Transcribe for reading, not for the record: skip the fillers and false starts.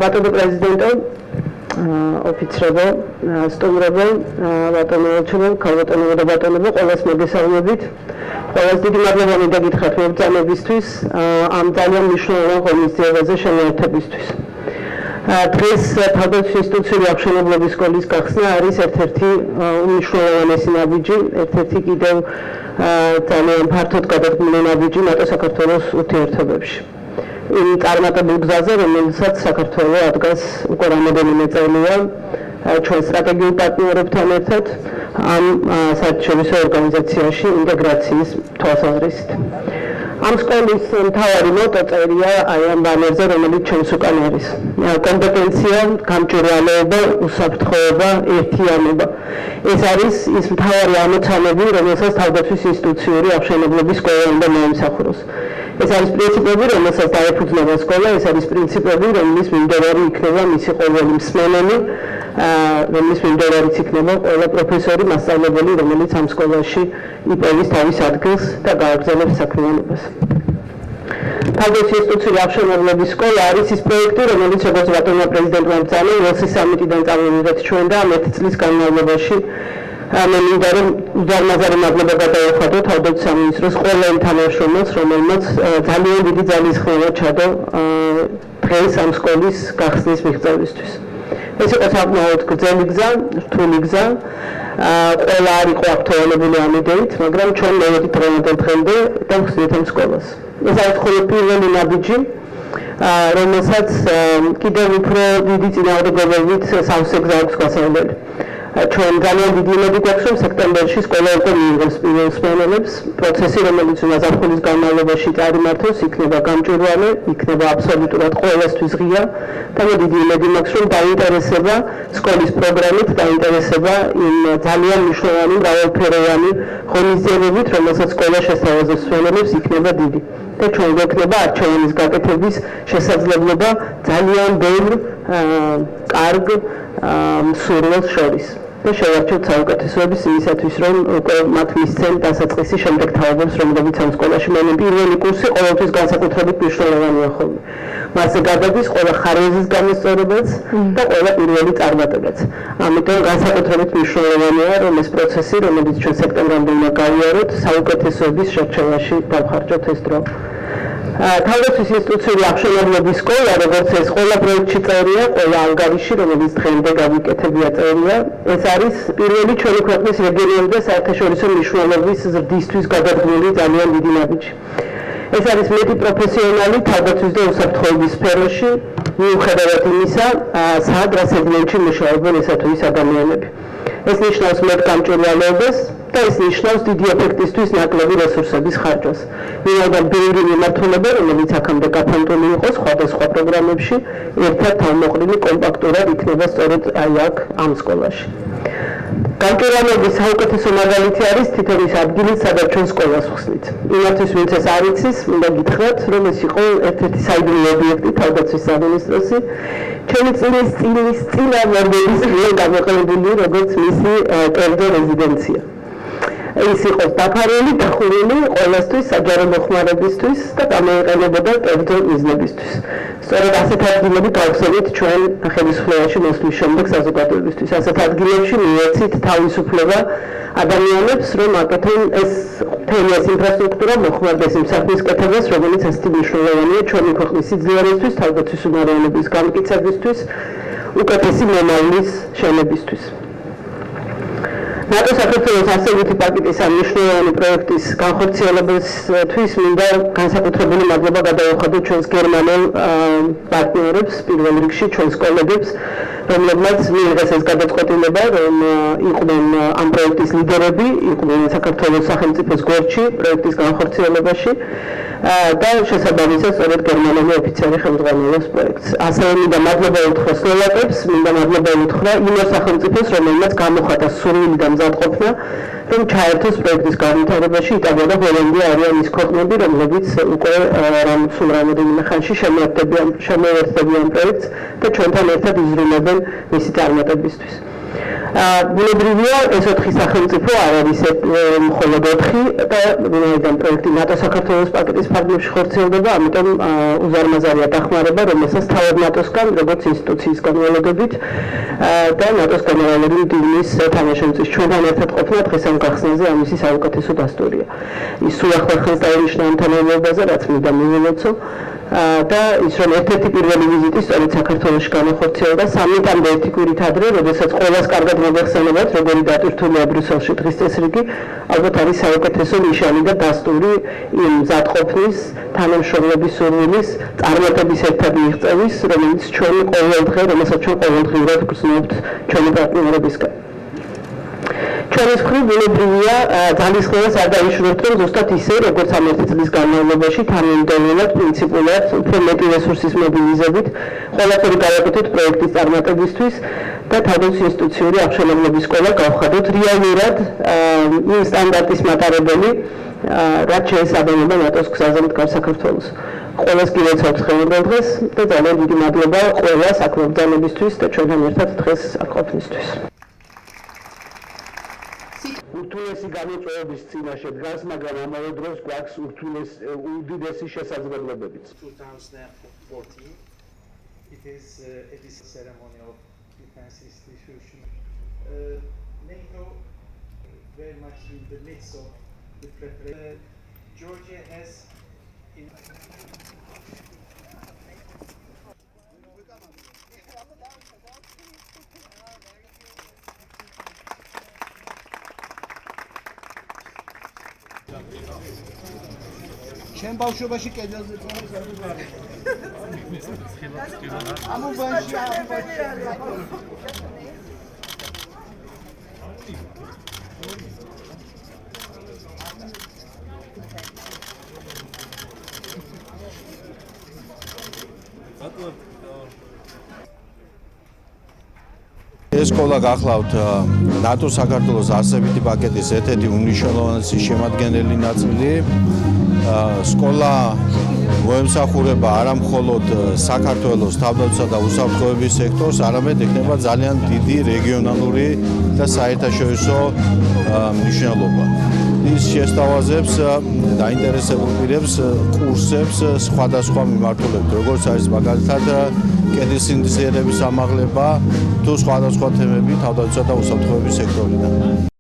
ბატონო პრეზიდენტო, ოფიცრებო, სტუმრებო, ბატონო ელჩებო, ქალბატონებო და ბატონებო, ყველას მოგესალმებით. ყველას დიდი მადლობა მინდა გითხრათ მებრძანებისთვის, ამ ძალიან მნიშვნელოვან ღონისძიებაზე შემოერთებისთვის. დღეს თავდაცვის ინსტიტუციური აღმშენებლობის სკოლის გახსნა არის ერთ-ერთი უმნიშვნელოვანესი ნაბიჯი, ერთ-ერთი კიდევ ძალიან ფართოდ გადადგმული ნაბიჯი ნატო-საქართველოს ურთიერთობებში. იმ წარმატებულ გზაზე, რომელსაც საქართველო ადგას უკვე რამდენიმე წელია ჩვენ სტრატეგიულ პარტნიორებთან ერთად ამ საერთაშორისო ორგანიზაციაში ინტეგრაციის თვალსაზრისით. ამ სკოლის მთავარი მოტო წერია აი ამ ბანერზე, რომელიც ჩვენს უკან არის. კომპეტენცია, გამჭვირვალეობა, უსაფრთხოება, ერთიანობა. ეს არის ის მთავარი ამოცანები, რომელსაც თავდაცვის ინსტიტუციური აღმშენებლობის სკოლა უნდა მოემსახუროს. ეს არის პრინციპები, რომელსაც დაეფუძნება სკოლა, ეს არის პრინციპები, რომლის მიმდევარი იქნება მისი ყოველი მსმენელი, რომლის მიმდევარიც იქნება ყველა პროფესორი, მასწავლებელი, რომელიც ამ სკოლაში იპოვის თავის ადგილს და გააგრძელებს საქმიანობას. თავდაცვის ინსტიტუციური აღმშენებლობის სკოლა არის ის პროექტი, რომელიც როგორც ბატონო პრეზიდენტმა ბრძანა, ველსის სამიტიდან წამოვიდეთ ჩვენ და ამ 1 წლის განმავლობაში მე მინდა რომ უზარმაზარი მადლობა გადაუხადო თავდაცვის სამინისტროს ყველა იმ თანამშრომელს, რომელმაც ძალიან დიდი ძალისხმევა ჩადო დღეს ამ სკოლის გახსნის მიღწევისთვის. ეს იყო საკმაოდ გრძელი გზა, რთული გზა, ყველა არ იყო აქტუალებული ამ იდეით, მაგრამ ჩვენ მივედით დღევანდელ დღემდე და ვხსნით ამ სკოლას. ეს არის მხოლოდ პირველი ნაბიჯი, რომელსაც კიდევ უფრო დიდი წინააღმდეგობებით სავსე გზა აქვს გასავლელი. ჩვენ ძალიან დიდი იმედი გვაქვს, რომ სექტემბერში სკოლა უკვე მიიღებს პირველ მსმენელებს. პროცესი, რომელიც უნდა ზაფხულის განმავლობაში წარიმართოს, იქნება გამჭვირვალე, იქნება აბსოლუტურად ყველასთვის ღია და მე დიდი იმედი მაქვს, რომ დაინტერესება სკოლის პროგრამით, დაინტერესება იმ ძალიან მნიშვნელოვანი მრავალფეროვანი ღონისძიებებით, რომელსაც სკოლა შესთავაზებს მსმენელებს, იქნება დიდი. და ჩვენ გვექნება არჩევანის გაკეთების შესაძლებლობა ძალიან ბევრ კარგ მსურველს შორის. და შევარჩევთ საუკეთესოების იმისათვის, რომ უკვე მათ მისცენ დასაწყისი შემდეგ თაობებს, რომლებიც ამ სკოლაში მე პირველი კურსი ყოველთვის განსაკუთრებით მნიშვნელოვანია ხოლმე. მასზე გადადის ყველა ხარვეზის გამოსწორებაც და ყველა პირველი წარმატებაც. ამიტომ განსაკუთრებით მნიშვნელოვანია, რომ ეს პროცესი, რომელიც ჩვენ სექტემბრამდე უნდა გავიაროთ, საუკეთესოების შერჩევაში დავხარჯოთ ეს დრო. თავდაცვის ინსტიტუციური აღმშენებლობის სკოლა, როგორც ეს ყველა პროექტში წერია, ყველა ანგარიში, რომელიც დღემდე გავიკეთებია წერია, ეს არის პირველი ჩვენი ქვეყნის რეგიონული და საერთაშორისო მნიშვნელობის ზრდისთვის გადადგმული ძალიან დიდი ნაბიჯი. ეს არის მეტი პროფესიონალი თავდაცვის და უსაფრთხოების სფეროში, მიუხედავად იმისა, სად რა სეგმენტში მუშაობენ ესა თუ ის ადამიანები. ეს ნიშნავს მეტ გამჭვირვალეობას და ეს ნიშნავს დიდი ეფექტისთვის ნაკლები რესურსების ხარჯვას. მინდა ბევრი მიმართულება, რომელიც აქამდე გაფანტული იყო სხვადასხვა პროგრამებში, ერთად თავმოყრილი კომპაქტურად იქნება სწორედ აი აქ ამ სკოლაში. გამჭვირვალეობის საუკეთესო მაგალითი არის თითოეულ ადგილი, სადაც ჩვენ სკოლას ვხსნით. იმათთვის, ვინც ეს არ იცის, მინდა გითხრათ, რომ ეს იყო ერთ-ერთი საიდუმლო ობიექტი თავდაცვის სამინისტროსი. ჩვენი წინის წინამორბედის მიერ გამოყენებული, როგორც მისი კერძო რეზიდენცია. ის იყო დაფარული, დახურული ყველასთვის, საჯარო მოხმარებისთვის და გამოიყენებოდა კერძო მიზნებისთვის. სწორედ ასეთ ადგილები გავხსენით ჩვენ ხელისუფლებაში მოსვლის შემდეგ საზოგადოებისთვის. ასეთ ადგილებში მიეცით თავისუფლება ადამიანებს, რომ აკეთონ ეს მთელი ეს ინფრასტრუქტურა მოხმარდეს იმ საქმის კეთებას, რომელიც ასეთი მნიშვნელოვანია ჩვენი ქვეყნის სიძლიერისთვის, თავდაცვის უმაროვნების გამტკიცებისთვის, უკეთესი მომავლის შენებისთვის. ნატო-საქართველოს ასეულითი პაკეტის ამ მნიშვნელოვანი პროექტის განხორციელებისთვის მინდა განსაკუთრებული მადლობა გადაუხადო ჩვენს გერმანელ პარტნიორებს, პირველ რიგში ჩვენს კოლეგებს, რომლებმაც მიიღეს ეს გადაწყვეტილება, რომ იყვნენ ამ პროექტის ლიდერები, იყვნენ საქართველოს სახელმწიფოს გვერდში პროექტის განხორციელებაში და შესაბამისად სწორედ გერმანელი ოფიცერი ხელმძღვანელობს პროექტს. ასევე მინდა მადლობა უთხრა სლოვაკებს, მინდა მადლობა უთხრა იმ სახელმწიფოს, რომელმაც გამოხატა სურვილი და მზადყოფნა, რომ ჩაერთოს პროექტის განვითარებაში. იტალია და ჰოლანდია არიან ის ქვეყნები, რომლებიც უკვე სულ რამდენიმე ხანში შემოერთდებიან პროექტს და ჩვენთან ერთად იზრუნებენ მისი წარმატებისთვის. ბუნებრივია ეს 4 სახელმწიფო არ არის მხოლოდ 4 და ვინაიდან პროექტი ნატო საქართველოს პაკეტის ფარგლებში ხორციელდება, ამიტომ უზარმაზარია დახმარება, რომელსაც თავად ნატოსგან, როგორც ინსტიტუციისგან ველოდებით და ნატოს გენერალური მდივნის თანაშემწის ჩვენთან ერთად ყოფნა დღეს ამ გახსნაზე ამისი საუკეთესო დასტურია. ის სულ ახლა ხელს დაუნიშნა ამ თანამდებობაზე, რაც მინდა მივილოცო და ის რომ ერთ-ერთი პირველი ვიზიტი სწორედ საქართველოში განახორციელდა სამიტამდე ერთი კვირით ადრე, როდესაც ყველას კარგად მოგეხსენებათ, როგორი დატვირთულია ბრიუსელში დღის წესრიგი, ალბათ არის საუკეთესო ნიშანი და დასტური იმ მზადყოფნის, თანამშრომლობის სურვილის, წარმატების ერთად მიღწევის, რომელიც ჩვენ ყოველდღიურად გრძნობთ ჩვენი პარტნიორებისგან. ჩვენის მხრივ ბუნებრივია ძალისხმევას არ დაიშურებთ, რომ ზუსტად ისე, როგორც ამ ერთი წლის განმავლობაში თანამიმდევრულად, პრინციპულად, უფრო მეტი რესურსის მობილიზებით, ყველაფერი გავაკეთოთ პროექტის წარმატებისთვის და თავდაცვის ინსტიტუციური აღშენებლობის სკოლა გავხადოთ რეალურად იმ სტანდარტის მატარებელი, რაც შეესაბამება ნატოს გზაზე მდგარ საქართველოს. ყველას გილოცავთ ხელმოკლე დღეს და ძალიან დიდი მადლობა ყველა საქმებრძანებისთვის და ჩვენთან ერთად დღეს აქ ყოფნისთვის. ურთულესი გამოწვევების წინაშე დგას, მაგრამ ამავე დროს გვაქვს უდიდესი შესაძლებლობებიც. 2014, it is a ceremony of defense institution. NATO very much in the midst of the preparation. Georgia has ჩემ ბავშვობაში კედელზე წონის არ ვიყავი. ამუბანში ეს სკოლა გახლავთ ნატო საქართველოს არსებითი პაკეტის ერთ-ერთი უმნიშვნელოვანესი შემადგენელი ნაწილი. სკოლა მოემსახურება არა მხოლოდ საქართველოს თავდაცვისა და უსაფრთხოების სექტორს, არამედ ექნება ძალიან დიდი რეგიონალური და საერთაშორისო მნიშვნელობა. ის შესთავაზებს დაინტერესებულ პირებს კურსებს სხვადასხვა მიმართულებით, როგორც არის მაგალითად კედლის სინდისიერების ამაღლება თუ სხვადასხვა თემები თავდაცვისა და უსაფრთხოების სექტორიდან.